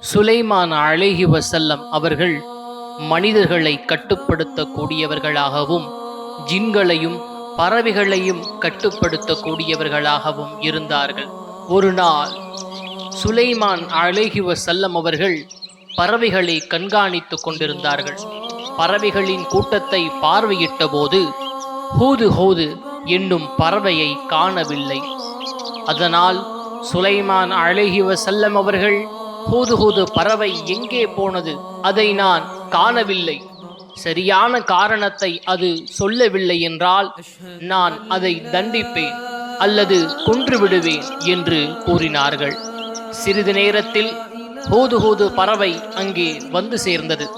சுலைமான் அலைஹி வஸல்லம் அவர்கள் மனிதர்களை கட்டுப்படுத்தக்கூடியவர்களாகவும் ஜின்களையும் பறவைகளையும் கட்டுப்படுத்தக்கூடியவர்களாகவும் இருந்தார்கள். ஒரு நாள் சுலைமான் அலைஹி வஸல்லம் அவர்கள் பறவைகளை கண்காணித்து கொண்டிருந்தார்கள். பறவைகளின் கூட்டத்தை பார்வையிட்ட போது ஹூது ஹூது என்னும் பறவையை காணவில்லை. அதனால் சுலைமான் அலைஹி வஸல்லம் அவர்கள் ஹூது ஹூது பறவை எங்கே போனது, அதை நான் காணவில்லை, சரியான காரணத்தை அது சொல்லவில்லை என்றால் நான் அதை தண்டிப்பேன் அல்லது கொன்று விடுவேன் என்று கூறினார்கள். சிறிது நேரத்தில் ஹூது ஹூது பறவை அங்கே வந்து சேர்ந்தது.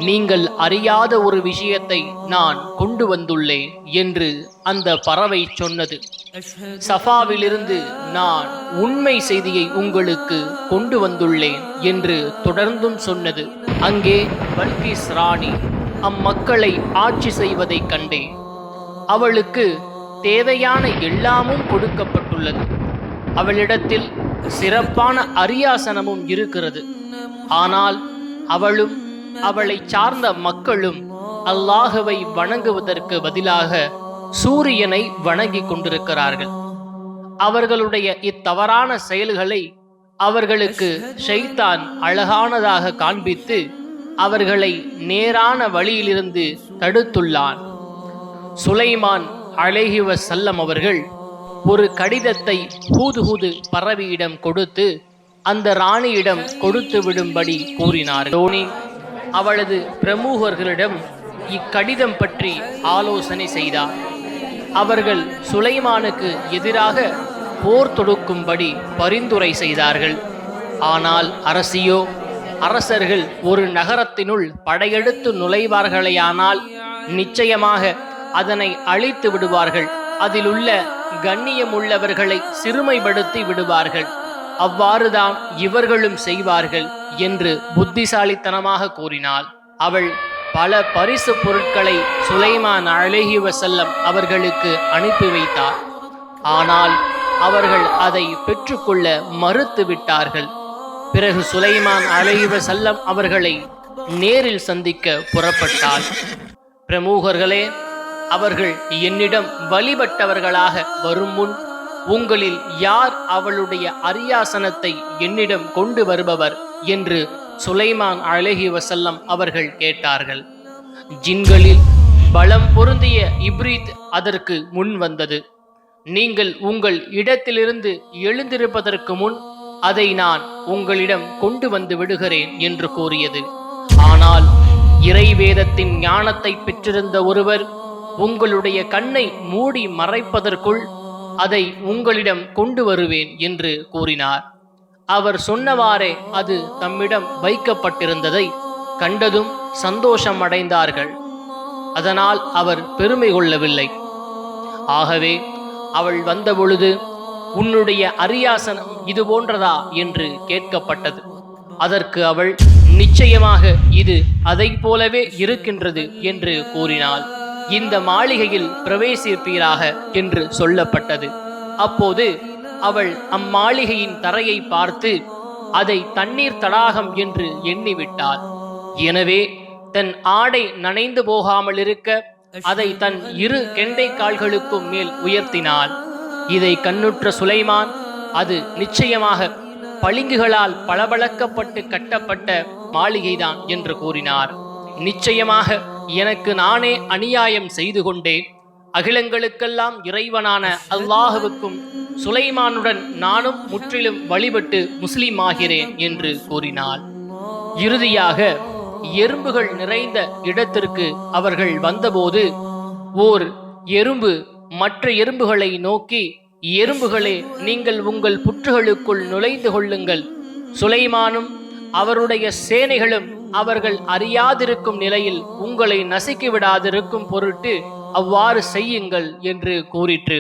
நீங்கள் அறியாத ஒரு விஷயத்தை நான் கொண்டு வந்துள்ளேன் என்று அந்த பறவை சொன்னது. சஃபாவிலிருந்து நான் உண்மை செய்தியை உங்களுக்கு கொண்டு வந்துள்ளேன் என்று தொடர்ந்தும் சொன்னது. அங்கே பல்கிஸ் ராணி அம்மக்களை ஆட்சி செய்வதை கண்டேன். அவளுக்கு தேவையான எல்லாமும் கொடுக்கப்பட்டுள்ளது. அவளிடத்தில் சிறப்பான அரியாசனமும் இருக்கிறது. ஆனால் அவளும் அவளை சார்ந்த மக்களும் அல்லாஹுவை வணங்குவதற்கு பதிலாக சூரியனை வணங்கி கொண்டிருக்கிறார்கள். அவர்களுடைய இத்தவறான செயல்களை அவர்களுக்கு ஷைத்தான் அழகானதாக காண்பித்து அவர்களை நேரான வழியிலிருந்து தடுத்துள்ளான். சுலைமான் அலைஹி வஸல்லம் அவர்கள் ஒரு கடிதத்தை ஹூது ஹூது பறவையிடம் கொடுத்து அந்த ராணியிடம் கொடுத்து விடும்படி கூறினார். தோனி அவளது பிரமுகர்களிடம் இக்கடிதம் பற்றி ஆலோசனை செய்தார். அவர்கள் சுலைமானுக்கு எதிராக போர் தொடுக்கும்படி பரிந்துரை செய்தார்கள். ஆனால் அரசர்கள் ஒரு நகரத்தினுள் படையெடுத்து நுழைவார்களேயானால் நிச்சயமாக அதனை அழித்து விடுவார்கள். அதிலுள்ள கண்ணியமுள்ளவர்களை சிறுமைப்படுத்தி விடுவார்கள். அவ்வாறுதான் இவர்களும் செய்வார்கள் என்று புத்திசாலித்தனமாக கூறினாள். அவள் பல பரிசு பொருட்களை சுலைமான் அலைஹி வஸல்லம் அவர்களுக்கு அனுப்பி வைத்தார். ஆனால் அவர்கள் அதை பெற்றுக்கொள்ள மறுத்து விட்டார்கள். பிறகு சுலைமான் அலைஹி வஸல்லம் அவர்களை நேரில் சந்திக்க புறப்பட்டாள். பிரமுகர்களே, அவர்கள் என்னிடம் வழிபட்டவர்களாக வரும் முன் உங்களில் யார் அவளுடைய அரியாசனத்தை என்னிடம் கொண்டு வருபவர் என்று சுலைமான் அலைஹி வஸல்லம் அவர்கள் கேட்டார்கள். ஜின்களில் பலம் பொருந்திய இப்ரீத் அதற்கு முன் வந்தது. நீங்கள் உங்கள் இடத்திலிருந்து எழுந்திருப்பதற்கு முன் அதை நான் உங்களிடம் கொண்டு வந்து விடுகிறேன் என்று கூறியது. ஆனால் இறைவேதத்தின் ஞானத்தை பெற்றிருந்த ஒருவர் உங்களுடைய கண்ணை மூடி மறைப்பதற்குள் அதை உங்களிடம் கொண்டு வருவேன் என்று கூறினார். அவர் சொன்னவாறே அது தம்மிடம் வைக்கப்பட்டிருந்ததை கண்டதும் சந்தோஷம் அடைந்தார்கள். அதனால் அவர் பெருமை கொள்ளவில்லை. ஆகவே அவள் வந்தபொழுது உன்னுடைய அரியாசனம் இது போன்றதா என்று கேட்கப்பட்டது. அதற்கு அவள் நிச்சயமாக இது அதை போலவே இருக்கின்றது என்று கூறினாள். இந்த மாளிகையில் பிரவேசிப்பீராக என்று சொல்லப்பட்டது. அப்போது அவள் அம்மாளிகையின் தரையை பார்த்து அதை தண்ணீர் தடாகம் என்று எண்ணிவிட்டாள். எனவே தன் ஆடை நனைந்து போகாமல் இருக்க அதை தன் இரு கெண்டை கால்களுக்கும் மேல் உயர்த்தினாள். இதை கண்ணுற்ற சுலைமான் அது நிச்சயமாக பளிங்குகளால் பளபளக்கப்பட்டு கட்டப்பட்ட மாளிகைதான் என்று கூறினார். நிச்சயமாக எனக்கு நானே அநியாயம் செய்து கொண்டேன். அகிலங்களுக்கெல்லாம் இறைவனான அல்லாஹுவுக்கும் சுலைமானுடன் நானும் முற்றிலும் வழிபட்டு முஸ்லிம் ஆகிறேன் என்று கூறினாள். இறுதியாக எறும்புகள் நிறைந்த இடத்திற்கு அவர்கள் வந்தபோது ஓர் எறும்பு மற்ற எறும்புகளை நோக்கி, எறும்புகளே, நீங்கள் உங்கள் புற்றுகளுக்குள் நுழைந்து கொள்ளுங்கள். சுலைமானும் அவருடைய சேனைகளும் அவர்கள் அறியாதிருக்கும் நிலையில் உங்களை நசுக்கிவிடாதிருக்கும் பொருட்டு அவ்வாறு செய்யுங்கள் என்று கூறிற்று.